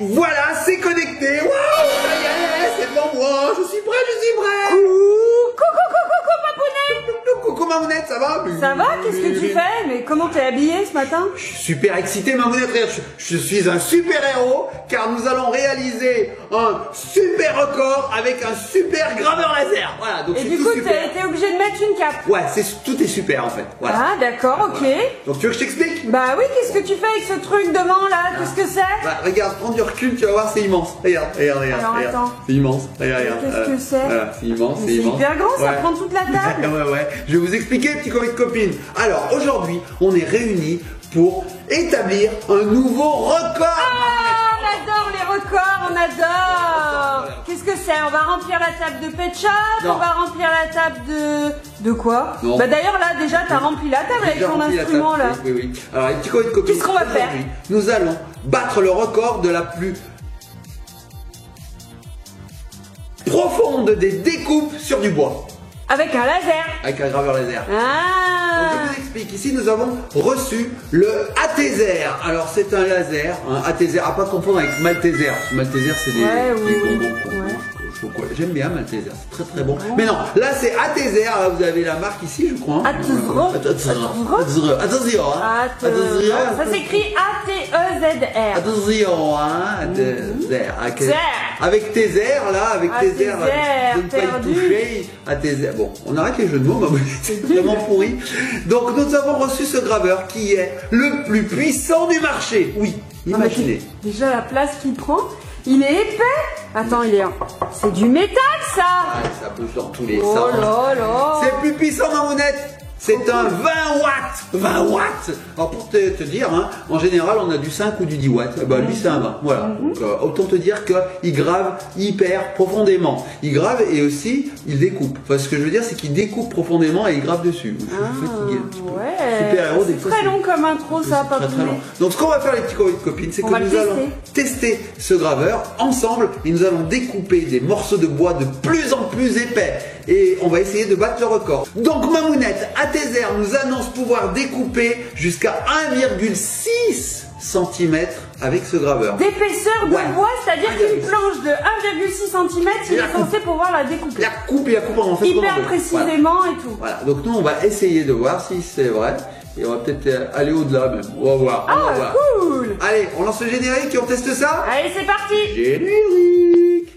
voilà, c'est connecté. Waouh, ça y est, c'est devant moi. Je suis prêt, je suis prêt. Coucou, Mamounette. Coucou Mamounette, ça va? Ça va? Qu'est-ce que tu fais? Mais comment t'es habillée ce matin? Je suis super excité, Mamounette. Je suis un super héros car nous allons réaliser un super record avec un super graveur laser. Voilà, donc et du coup, t'as été obligé de mettre une cape. Ouais, tout est super en fait. Voilà. Ah, d'accord, ok. Voilà. Donc tu veux que je t'explique? Bah oui, qu'est-ce que tu fais avec ce truc devant là? Qu'est-ce que c'est? Bah regarde, prends du recul, tu vas voir, c'est immense. Regarde. Alors, regarde. attends. C'est immense. Regarde. Qu'est-ce que c'est? Voilà, c'est immense, c'est hyper grand, ça prend toute la table. Ouais. Je vais vous expliquer, petit copain de copine. Alors, aujourd'hui, on est réunis pour établir un nouveau record. Ah, on adore les records, on adore. Qu'est-ce que c'est? On va remplir la table de Pet Shop, on va remplir la table de quoi? Non. Bah d'ailleurs là, déjà, t'as rempli la table avec ton instrument là. Oui. Alors, les petits copains de copine. Qu'est-ce qu'on va faire? Nous allons battre le record de la plus profonde des découpes sur du bois. Avec un laser. Avec un graveur laser. Ah. Donc je vous explique, ici nous avons reçu le ATZer. Alors c'est un laser, un ATZer, à pas confondre avec Malteser. Malteser c'est des bonbons. J'aime bien Malteser, c'est très bon. Mais non, là c'est ATZer, là, vous avez la marque ici je crois. Attention, ça s'écrit A-T-E-Z-R. Attention, avec Tézer là, avec Tézer, de ne pas y toucher. ATZer, bon, on arrête les jeux de mots, c'est vraiment pourri. Donc nous avons reçu ce graveur qui est le plus puissant du marché. Oui, imaginez. Déjà la place qu'il prend, il est épais. Attends, c'est du métal ça. Ouais, ça bouge dans tous les sens. Oh là là. C'est plus puissant, Mamounette. C'est un 20 watts. 20 watts. Alors pour te dire, hein, en général on a du 5 ou du 10 watts. Bah lui c'est un 20. Voilà. Donc, autant te dire qu'il grave hyper profondément. Il grave et aussi il découpe. Enfin ce que je veux dire c'est qu'il découpe profondément et il grave dessus. Je suis fatigué un petit peu. Ouais. Super héros des fois. C'est très long comme intro ça, pas très long. Donc ce qu'on va faire les petits copines, c'est que nous allons tester ce graveur ensemble et nous allons découper des morceaux de bois de plus en plus épais. Et on va essayer de battre le record. Donc Mamounette, ATZer nous annonce pouvoir découper jusqu'à 1,6 cm avec ce graveur. D'épaisseur de bois, c'est-à-dire qu'une planche de 1,6 cm, il est censé pouvoir la découper. Il la coupe en fait hyper précisément et tout. Voilà, donc nous on va essayer de voir si c'est vrai. Et on va peut-être aller au-delà même. On va voir. Ah, cool! Allez, on lance le générique et on teste ça? Allez, c'est parti! Générique!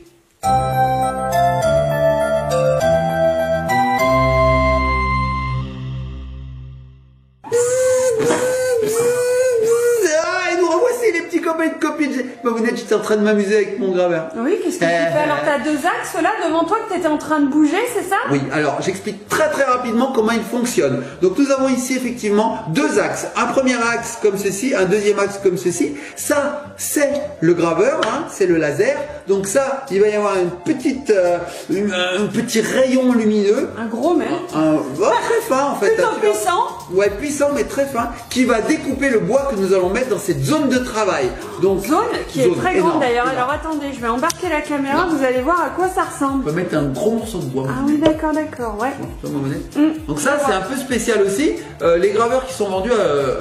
Copine, Mamounette, j'étais en train de m'amuser avec mon graveur. Oui, qu'est-ce que tu fais? Alors, tu as deux axes là devant toi que tu étais en train de bouger, c'est ça? Oui, alors j'explique très rapidement comment il fonctionne. Donc nous avons ici effectivement deux axes. Un premier axe comme ceci, un deuxième axe comme ceci. Ça, c'est le graveur, hein, c'est le laser. Donc ça, il va y avoir une petite, un petit rayon lumineux. Un gros même. Très fin en fait. Plutôt puissant. Ouais, puissant mais très fin, qui va découper le bois que nous allons mettre dans cette zone de travail. Donc, zone qui est très grande d'ailleurs. Alors attendez, je vais embarquer la caméra, vous allez voir à quoi ça ressemble. On peut mettre un gros morceau de bois. Ah oui, d'accord, ouais. Donc ça, c'est un peu spécial aussi. Les graveurs qui sont vendus,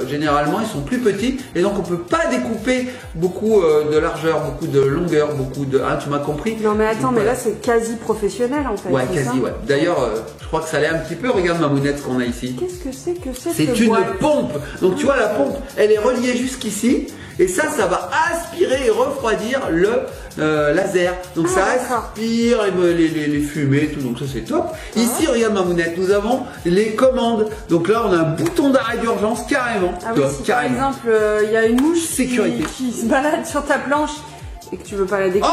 généralement, ils sont plus petits. Et donc, on peut pas découper beaucoup de largeur, beaucoup de longueur, beaucoup de... Hein, tu m'as compris? Non mais attends, mais là, c'est quasi professionnel en fait. Ouais, quasi, ouais. D'ailleurs, je crois que ça l'est un petit peu. Regarde Mamounette, ce qu'on a ici. Qu'est-ce que c'est que cette C'est une pompe. Donc, tu vois, la pompe, elle est reliée jusqu'ici. Et ça va aspirer et refroidir le laser. Donc ça aspire les fumées et tout. Donc ça c'est top. Ici, regarde Mamounette, nous avons les commandes. Donc là, on a un bouton d'arrêt d'urgence carrément. Ah oui, si par exemple, il y a une mouche qui se balade sur ta planche et que tu veux pas la découper,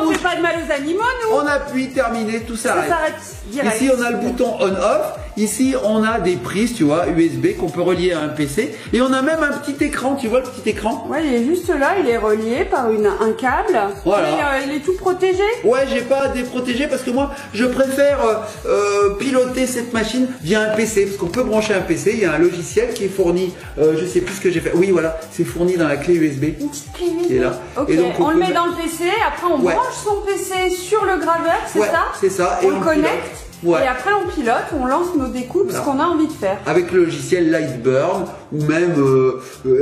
on fait pas de mal aux animaux, nous. On appuie, terminé, tout s'arrête. Ça s'arrête direct. Ici, on a le bouton on-off. Ici, on a des prises, tu vois, USB qu'on peut relier à un PC. Et on a même un petit écran, tu vois le petit écran? Ouais, il est juste là, il est relié par un câble. Voilà. Et, il est tout protégé? Ouais, j'ai pas déprotégé parce que moi, je préfère piloter cette machine via un PC. Parce qu'on peut brancher un PC, il y a un logiciel qui est fourni, je sais plus ce que j'ai fait. Oui, voilà, c'est fourni dans la clé USB. Une petite clé USB. Qui est là. Ok, et donc, on le met dans le PC, après on branche son PC sur le graveur, c'est ça? C'est ça. On le connecte. Et après on pilote, on lance nos découpes, ce qu'on a envie de faire. Avec le logiciel Lightburn ou même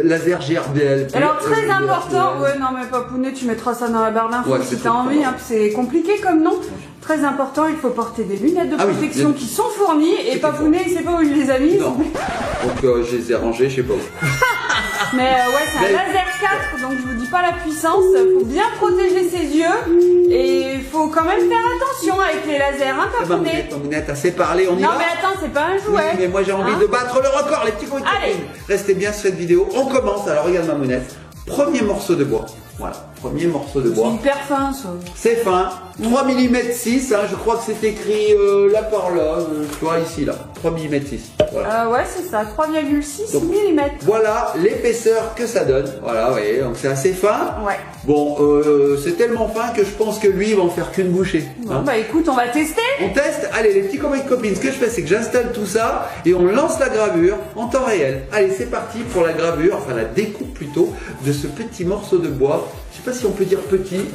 laser GRBL. Alors très important, ouais non mais Papounet, tu mettras ça dans la barre d'infos si t'as envie, hein, c'est compliqué comme nom. Très important, il faut porter des lunettes de protection qui sont fournies et Papounet il sait pas où il les a mises. Non. Donc je les ai rangées, je sais pas où. Mais ouais, c'est un laser 4, donc je vous dis pas la puissance. Faut bien protéger ses yeux et il faut quand même faire attention avec les lasers, hein, Papounet. Mamounette, assez parlé, on y va. Non mais attends, c'est pas un jouet. Oui, mais moi j'ai envie de battre le record, les petits copines. Restez bien sur cette vidéo, on commence. Alors regarde Mamounette, premier morceau de bois. Voilà, premier morceau de bois. C'est hyper fin ça. C'est fin, 3 mm 6, hein, je crois que c'est écrit là par là, tu vois ici là, 3 mm 6. Voilà. Ouais c'est ça, 3,6 mm. Voilà l'épaisseur que ça donne, voilà, vous voyez, donc c'est assez fin. Ouais. Bon, c'est tellement fin que je pense que lui il va en faire qu'une bouchée. Bon, bah écoute, on va tester. On teste, allez les petits copains et copines, ce que je fais c'est que j'installe tout ça et on lance la gravure en temps réel. Allez c'est parti pour la gravure, enfin la découpe plutôt, de ce petit morceau de bois. Je sais pas si on peut dire petit,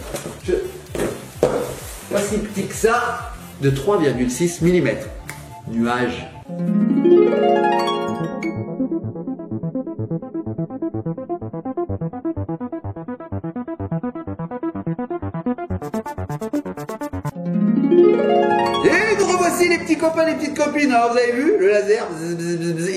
pas si petit que ça, de 3,6 mm. Nuage. Et nous revoici les petits copains, les petites copines. Alors vous avez vu, le laser,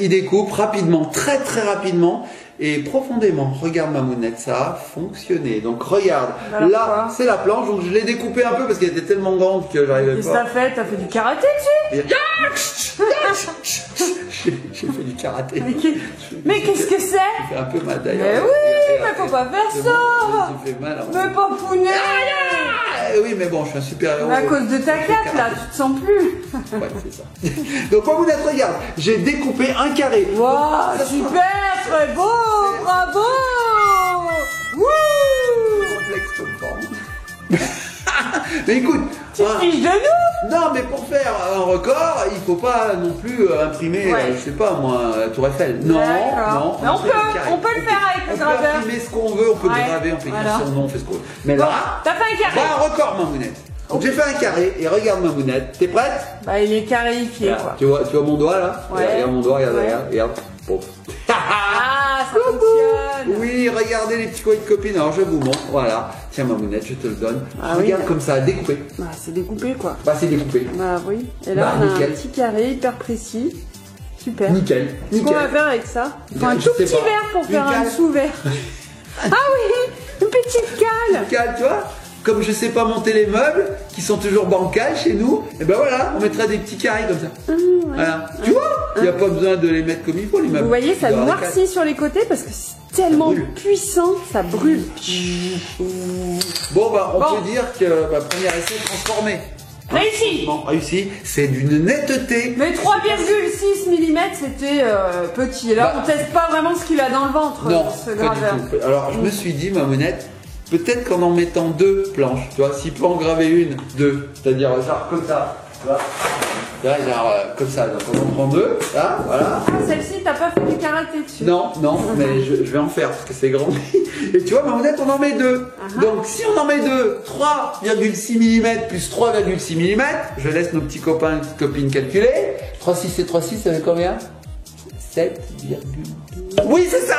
il découpe rapidement, très rapidement et profondément. Regarde Mamounette, ça a fonctionné. Donc regarde, là c'est la planche, donc je l'ai découpée un peu parce qu'elle était tellement grande que j'arrivais pas. Qu'est-ce que t'as fait? T'as fait du karaté dessus? J'ai fait du karaté. Mais qu'est-ce que c'est? Ça fait un peu mal d'ailleurs. Mais oui, mais faut pas faire ça. Ça fait mal. Mais Papounet. Oui, mais bon, je suis un super héros. À cause de ta cape là, tu te sens plus. Ouais, c'est ça. Donc Mamounette, regarde, j'ai découpé un carré. Waouh, super, très beau, bravo. Wouh. Complexe comme forme. Mais écoute, tu te fiches de nous? Non, mais pour faire un record, il faut pas non plus imprimer, je sais pas moi, la Tour Eiffel. Non, non. Mais on peut le faire avec le graveur. On peut imprimer ce qu'on veut, on peut graver, on peut écrire son nom, on fait ce qu'on veut. Mais là, t'as fait un carré. Bah, un record, Mamounette. Donc j'ai fait un carré et regarde Mamounette. T'es prête? Bah il est carréifié quoi. Tu vois mon doigt là? Regarde mon doigt, regarde. Bon. Ah, ça fonctionne. Oui, regardez les petits coins de copines. Alors je vous montre. Voilà. Tiens Mamounette, je te le donne. Regarde comme ça, découpé. Bah c'est découpé quoi. Bah c'est découpé. Bah oui. Et là on a un petit carré hyper précis. Super. Nickel. Qu'est-ce qu'on va faire avec ça? Un tout petit verre pour faire un sous-verre. Ah oui, une petite cale. Une cale, tu vois? Comme je sais pas monter les meubles, qui sont toujours bancals chez nous, et ben voilà, on mettra des petits carrés comme ça. Voilà. Tu vois, il n'y a pas besoin de les mettre comme il faut, les meubles. Vous voyez, ça noircit sur les côtés parce que c'est tellement puissant, ça brûle. Bon, bah, on peut dire que premier essai transformé. Réussi. Bon, réussi, c'est d'une netteté. Mais 3,6 mm c'était petit. Là, on teste pas vraiment ce qu'il a dans le ventre, ce graveur. Alors, je me suis dit, Mamounette, peut-être qu'en mettant deux planches, tu vois, s'il peut en graver une, deux, c'est-à-dire genre comme ça, tu vois, genre comme ça, donc on en prend deux, là, voilà. Ah, celle-ci, t'as pas fait du karaté dessus? Non, mais je vais en faire parce que c'est grand. Et tu vois, Mamounette, on en met deux. Donc si on en met deux, 3,6 mm plus 3,6 mm, je laisse nos petits copains et petites copines calculer. 3,6 et 3,6, ça fait combien? 7,2. Oui, c'est ça,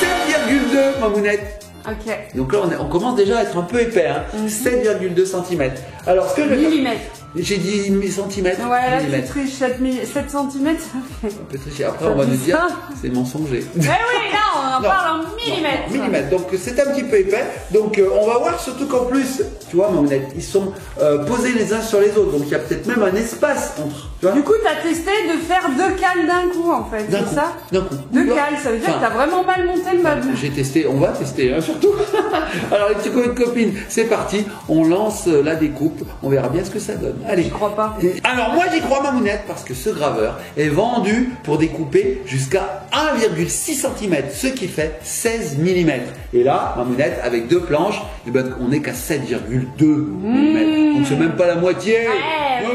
7,2, Mamounette. Ok. Donc là, on commence déjà à être un peu épais, hein. 7,2 cm. Alors, ce que je... Millimètres. J'ai dit centimètres. Ouais, là, tu triches 7 cm, ça fait. On peut tricher. Après, on va nous dire, c'est mensonger. Mais oui, là, on en parle en millimètres. Millimètres. Donc, c'est un petit peu épais. Donc, on va voir surtout qu'en plus, tu vois, Mamounette, ils sont posés les uns sur les autres. Donc, il y a peut-être même un espace entre. Tu vois, du coup, tu as testé de faire deux cales d'un coup, en fait. C'est ça? D'un coup. Deux cales, ça veut dire que tu as vraiment mal monté le meuble. J'ai testé, on va tester, hein, surtout. Alors, les petits copains de copines, c'est parti. On lance la découpe. On verra bien ce que ça donne. Allez. Je crois pas. Alors, moi, j'y crois, Mamounette, parce que ce graveur est vendu pour découper jusqu'à 1,6 cm, ce qui fait 16 mm. Et là, Mamounette, avec deux planches, eh ben, on n'est qu'à 7,2 mm. Donc, c'est même pas la moitié.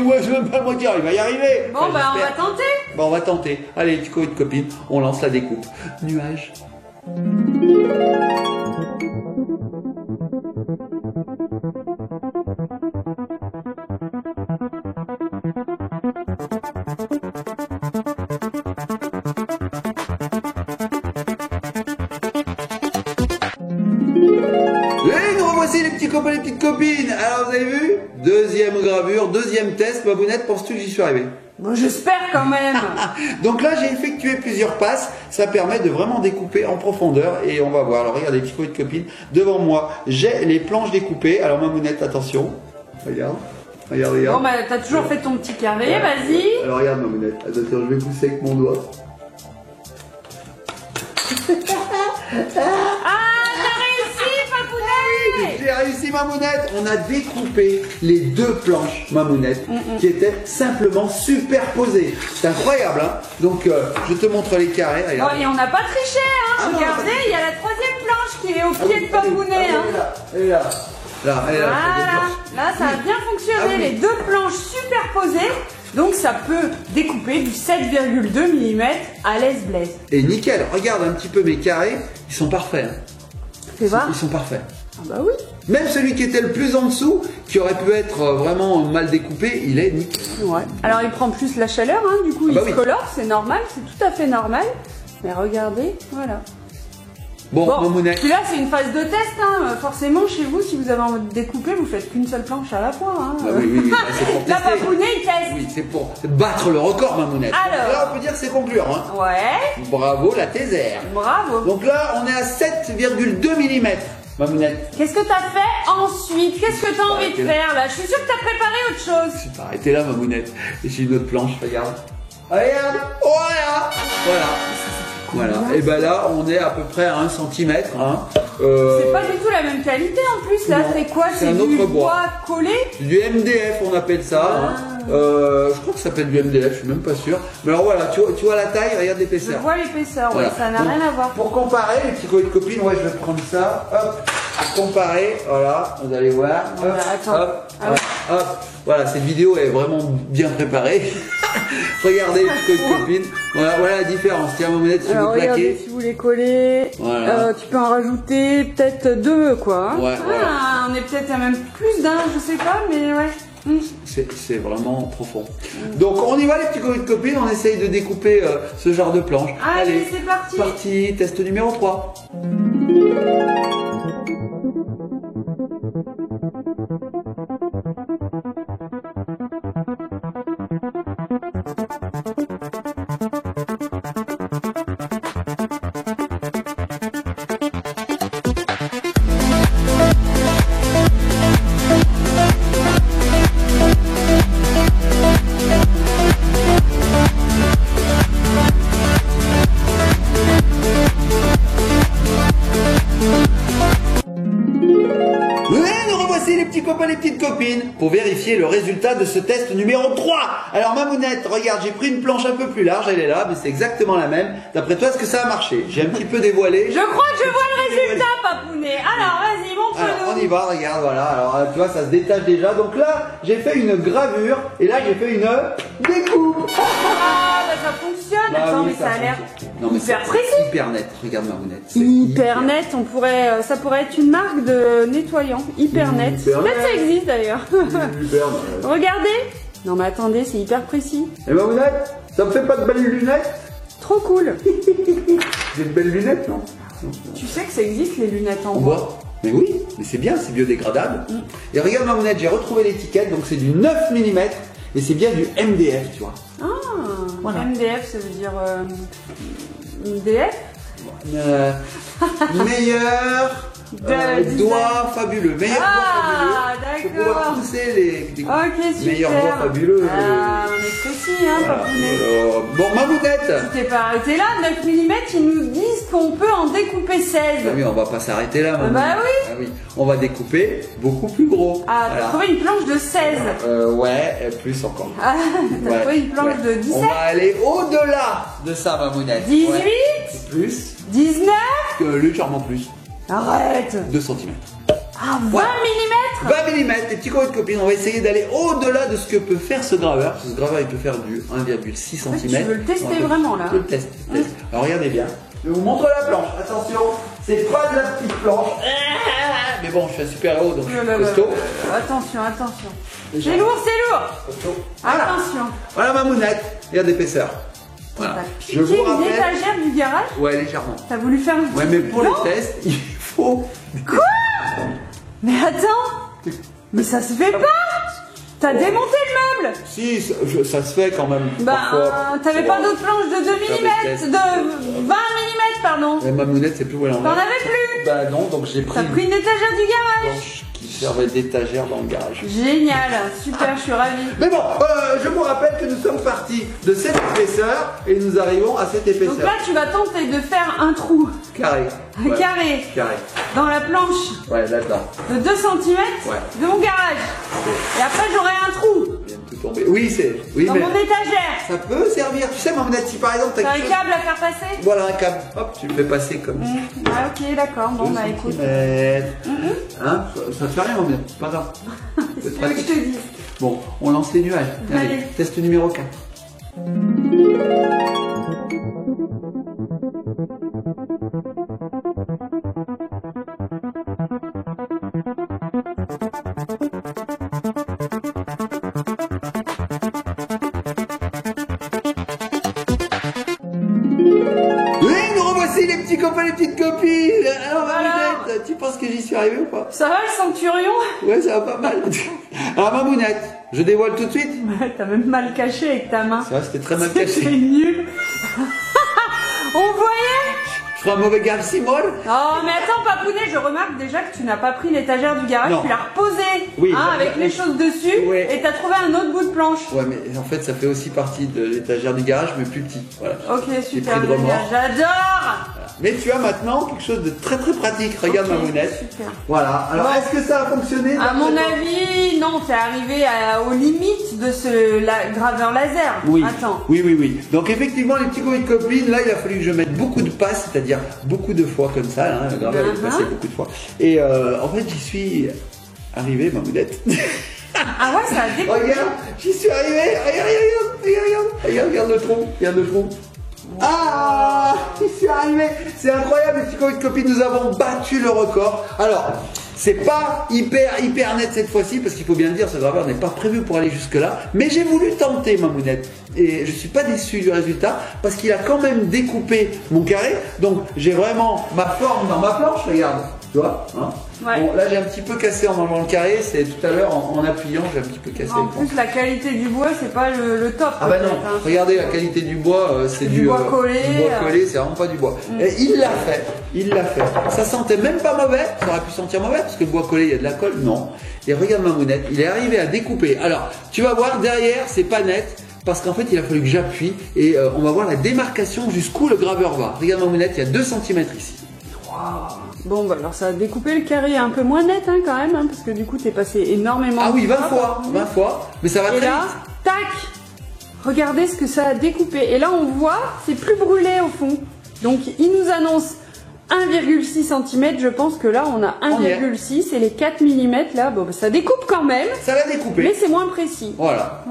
Ouais, c'est même pas la moitié. Il va y arriver. Bon, on va tenter. Bon, on va tenter. Allez, petits copains de copines, on lance la découpe. Nuage. revoici les petits copains, les petites copines. Alors vous avez vu? Deuxième gravure, deuxième test. Mamounette, penses-tu que j'y suis arrivé? Bon, j'espère quand même. Donc là, j'ai effectué plusieurs passes. Ça permet de vraiment découper en profondeur. Et on va voir. Alors regardez, petits copains, copines. Devant moi, j'ai les planches découpées. Alors Mamounette, attention. Regarde. Regarde, regarde. Bon, bah, t'as toujours fait ton petit carré, vas-y. Alors regarde Mamounette. Attention, je vais pousser avec mon doigt. J'ai réussi Mamounette. On a découpé les deux planches Mamounette qui étaient simplement superposées. C'est incroyable hein. Donc je te montre les carrés. Regarde. Oh, et on n'a pas triché hein. Ah, regardez, il y a la troisième planche qui est au pied de Papounet hein. Elle est là. Là, là, ça a bien fonctionné. Les deux planches superposées. Donc ça peut découper du 7,2 mm à l'aise blaise. Et nickel. Regarde un petit peu mes carrés. Ils sont parfaits. Hein. Fais voir. Ils sont parfaits. Ah bah oui. Même celui qui était le plus en dessous, qui aurait pu être vraiment mal découpé, il est nickel. Ouais. Alors il prend plus la chaleur, hein, du coup il se colore, c'est normal, c'est tout à fait normal. Mais regardez, voilà. Bon, Mamounette. Puis là c'est une phase de test, hein. Forcément chez vous, si vous avez envie de découper, vous faites qu'une seule planche à la fois. Hein. Bah oui, bah, c'est pour tester. La Papounet, il teste. Oui, c'est pour battre le record, Mamounette. Alors. Là on peut dire que c'est concluant. Hein. Ouais. Bravo la Thésère. Bravo. Donc là on est à 7,2 mm. Mamounette. Qu'est-ce que t'as fait ensuite? Qu'est-ce que t'as envie de faire là? Je suis sûre que t'as préparé autre chose. Je vais t'arrêter là Mamounette. Et j'ai une autre planche, regarde. Regarde. Voilà. Voilà. Voilà. Et ben là on est à peu près à 1 cm. Hein. C'est pas du tout la même qualité en plus là. C'est quoi? C'est du bois collé? Du MDF on appelle ça. Hein. Je crois que ça s'appelle du MDF, je suis même pas sûr. Mais alors voilà, tu vois la taille, regarde l'épaisseur. Je vois l'épaisseur, voilà. Ouais, ça n'a rien à voir. Pour comparer, les petits copines, ouais, je vais prendre ça, hop, comparer, voilà, vous allez voir, hop, attends. Hop, hop, voilà, cette vidéo est vraiment bien préparée. Regardez les petites copines, voilà la différence. Tiens, Mamounette, si vous plaquez. Si vous les collez, voilà. Tu peux en rajouter peut-être 2, quoi. Ouais, voilà. On est peut-être à même plus d'un, je sais pas, mais ouais. C'est vraiment profond. Donc on y va les petits copines, on essaye de découper ce genre de planche. Allez, c'est parti. Parti, test numéro 3. Les petites copines pour vérifier le résultat de ce test numéro 3. Alors Mamounette, regarde, j'ai pris une planche un peu plus large, elle est là, mais c'est exactement la même. D'après toi, est-ce que ça a marché? J'ai un petit peu dévoilé. Je crois que je vois le résultat, Papounet. Alors vas-y, montre-nous. Alors on y va, regarde, voilà. Alors tu vois, ça se détache déjà. Donc là, j'ai fait une gravure et là, j'ai fait une découpe. Ah, bah ça fonctionne. Attends, oui, mais ça a l'air hyper précis. Hyper net. Regarde Mamounette. Hyper net. Ça pourrait être une marque de nettoyant. Hyper net. Peut-être ça existe d'ailleurs. Regardez. Non mais attendez, c'est hyper précis. Et Mamounette, ça me fait pas de belles lunettes? Trop cool. J'ai de belles lunettes, non? Tu sais que ça existe les lunettes en bois? Mais oui, mais c'est bien, c'est biodégradable. Et regarde Mamounette, j'ai retrouvé l'étiquette, donc c'est du 9 mm et c'est bien du MDF, tu vois. Ah, voilà. MDF, ça veut dire MDF meilleur doigt fabuleux. Meilleur doigt fabuleux. Pour pouvoir pousser les meilleurs doigts fabuleux. On est précis, hein, Papounet. Bon, Mamounette. Tu t'es pas arrêté là, 9 mm, ils nous disent qu'on peut en découper 16. Ah oui, on va pas s'arrêter là, Mamounette. Bah oui. Ah oui. On va découper beaucoup plus gros. Ah, t'as trouvé une planche de 16. Ouais, plus encore. Ah, t'as trouvé une planche de 17. On va aller au-delà de ça, Mamounette. 18 plus. 19 légèrement plus. Arrête. 2 cm. Ah, 20 mm. 20 mm, les petits copines, on va essayer d'aller au-delà de ce que peut faire ce graveur. Ce graveur, il peut faire du 1,6 cm. Tu veux le tester vraiment là? Je le teste. Alors regardez bien. Je vous montre la planche. Attention, c'est pas de la petite planche. Mais bon, je suis un super-héros, donc je suis costaud. Attention, attention. C'est lourd, c'est lourd. Attention. Voilà Mamounette, regarde l'épaisseur. Voilà. Je vous rappelle. Une étagère du garage? Ouais, légèrement. T'as voulu faire une Ouais, mais pour les tests, il faut. Quoi? Mais attends, mais ça se fait pas. T'as démonté le meuble. Si, ça se fait quand même. Bah, t'avais pas d'autres planches de 2 mm, de 20 mm, pardon. Et Mamounette, c'est plus où elle en est. T'en avais plus. Bah non, donc j'ai pris. T'as pris une étagère du garage. Qui servait d'étagère dans le garage. Génial, super, je suis ravie. Mais bon, je vous rappelle que nous sommes partis de cette épaisseur et nous arrivons à cette épaisseur. Donc là, tu vas tenter de faire un trou. Carré. Ouais. Carré. Dans la planche. Ouais, là-dedans. De 2 cm de mon garage. Et après, j'aurai un trou. Il vient de tout tomber. Oui, c'est. Oui, dans mon étagère. Ça peut servir. Tu sais, Mamounette, si par exemple t'as un câble à faire passer. Voilà un câble. Hop, tu le fais passer comme ça. Ah, ok, d'accord. Bon, bah écoute. Hein, ça te fait rien, Mamounette. C'est pas grave. C'est ce que je te dis. Bon, on lance les nuages. Allez, test numéro 4. Les petits copains, les petites copines. Alors, Mamounette, tu penses que j'y suis arrivé ou pas? Ça va le centurion? Ouais, ça va pas mal. Alors, Mamounette, je dévoile tout de suite. Ouais, t'as même mal caché avec ta main. C'est vrai, c'était très mal caché. C'est nul. On voyait? Je ferai un mauvais gars Simone. Oh, mais attends, Papounet, je remarque déjà que tu n'as pas pris l'étagère du garage, tu l'as reposée, avec les choses dessus, et t'as trouvé un autre bout de planche. Ouais, mais en fait, ça fait aussi partie de l'étagère du garage, mais plus petit. Voilà. Ok, super, j'adore. Mais tu as maintenant quelque chose de très très pratique. Regarde Mamounette. Super. Voilà. Alors, est-ce que ça a fonctionné? À mon avis, non. T'es arrivé aux limites de ce graveur laser. Oui. Attends. Oui. Donc effectivement, les petits copains et copines, là, il a fallu que je mette beaucoup de passes, c'est-à-dire beaucoup de fois comme ça. Hein, le graveur est passé beaucoup de fois. Et en fait, j'y suis arrivé, Mamounette. Ah ouais, ça a découpé. Regarde, j'y suis arrivé. Regarde le tronc. Regarde le tronc. Ah, j'y suis arrivé. C'est incroyable, les petits copains et copines, nous avons battu le record. Alors, c'est pas hyper net cette fois-ci, parce qu'il faut bien le dire, ce graveur n'est pas prévu pour aller jusque là, mais j'ai voulu tenter, Mamounette, et je suis pas déçu du résultat, parce qu'il a quand même découpé mon carré, donc j'ai vraiment ma forme dans ma planche, regarde, tu vois, hein. Ouais. Bon, là j'ai un petit peu cassé en enlevant le carré, c'est tout à l'heure en appuyant, j'ai un petit peu cassé. En plus, la qualité du bois, c'est pas le top. Ah bah non, regardez la qualité du bois, c'est du bois collé. Du bois collé, c'est vraiment pas du bois. Et il l'a fait, Ça sentait même pas mauvais, ça aurait pu sentir mauvais parce que le bois collé, il y a de la colle, non. Et regarde Mamounette, il est arrivé à découper. Alors, tu vas voir, derrière, c'est pas net. Parce qu'en fait, il a fallu que j'appuie et on va voir la démarcation jusqu'où le graveur va. Regarde Mamounette, il y a 2 cm ici. Wow. Bon, bah alors ça a découpé le carré un peu moins net hein, quand même, hein, parce que du coup, t'es passé énormément. Ah oui, 20 fois, mais ça va très vite. Et là, tac, regardez ce que ça a découpé. Et là, on voit, c'est plus brûlé au fond. Donc, il nous annonce 1,6 cm, je pense que là, on a 1,6 et les 4 mm là, bon, bah, ça découpe quand même. Ça l'a découpé. Mais c'est moins précis. Voilà.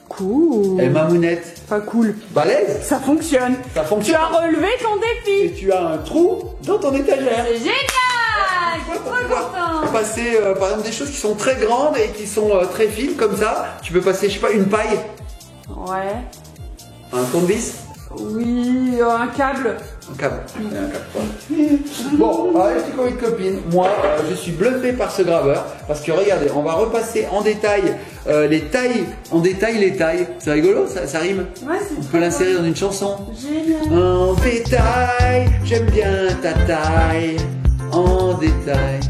Cool. Et Mamounette. Pas cool. Balèze. Ça fonctionne. Ça fonctionne. Tu as relevé ton défi. Et tu as un trou dans ton étagère. C'est génial. Je suis trop content. Passer par exemple des choses qui sont très grandes et qui sont très fines comme ça. Tu peux passer, je sais pas, une paille. Ouais. Un tournevis. Oui, un câble. Un câble. Bon, alors les petits copains et copines, moi je suis bluffé par ce graveur parce que regardez, on va repasser en détail les tailles, c'est rigolo, ça rime. Ouais, on peut l'insérer dans une chanson. Génial. En détail, j'aime bien ta taille. En détail.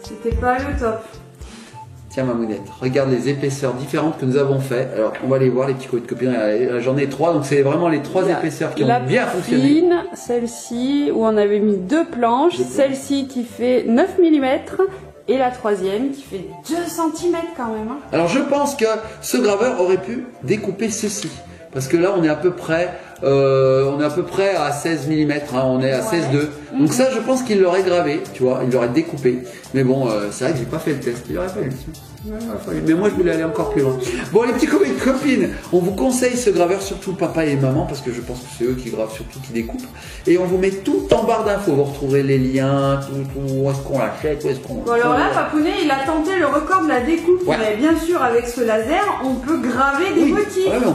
C'était pas le top. Tiens Mamounette, regarde les épaisseurs différentes que nous avons fait. Alors on va les voir les petits copains et copines. J'en ai 3, donc c'est vraiment les 3 épaisseurs qui ont bien fonctionné. Celle-ci où on avait mis 2 planches, celle-ci qui fait 9 mm et la 3e qui fait 2 cm quand même. Hein. Alors je pense que ce graveur aurait pu découper ceci. Parce que là on est à peu près à 16 mm, hein, on est à 16,2. Donc ça je pense qu'il l'aurait gravé, tu vois, il l'aurait découpé. Mais bon, c'est vrai que j'ai pas fait le test, il aurait fallu. Mais moi je voulais aller encore plus loin. Bon les petits copains et copines, on vous conseille ce graveur, surtout papa et maman, parce que je pense que c'est eux qui gravent, surtout qui découpent. Et on vous met tout en barre d'infos, vous retrouverez les liens, où est-ce qu'on l'achète, où est-ce qu'on... Bon alors là Papounet il a tenté le record de la découpe, mais bien sûr avec ce laser on peut graver des motifs. Ouais mais on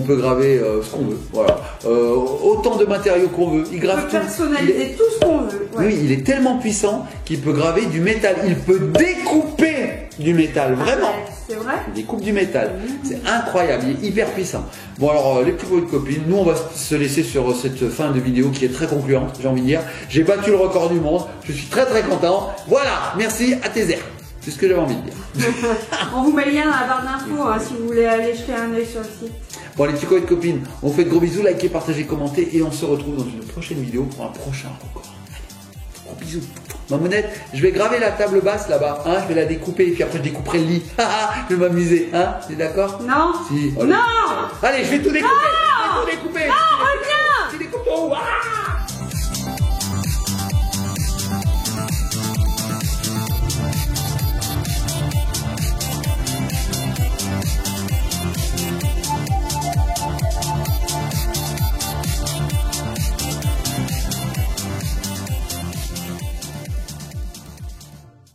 peut graver ce qu'on veut. Voilà. Autant de matériaux qu'on veut. Il grave on peut personnaliser tout ce qu'on veut. Ouais. Oui, il est tellement puissant qu'il peut graver du métal. Il peut découper du métal, vraiment. C'est vrai. Il découpe du métal. C'est incroyable, il est hyper puissant. Bon alors, les petits bruits de copines, nous on va se laisser sur cette fin de vidéo qui est très concluante, j'ai envie de dire. J'ai battu le record du monde, je suis très content. Voilà, merci à Tézer. C'est ce que j'avais envie de dire. On vous met le lien dans la barre d'infos hein, si vous voulez aller jeter un œil sur le site. Bon les petits copains et copines, on vous fait de gros bisous, likez, partagez, commentez et on se retrouve dans une prochaine vidéo pour un prochain record. Allez, gros bisous. Mamounette, je vais graver la table basse là-bas, hein, je vais la découper et puis après je découperai le lit. Je vais m'amuser, hein, t'es d'accord? Non. Si. Non. Allez, je vais tout découper. Non. Je vais tout découper. Non.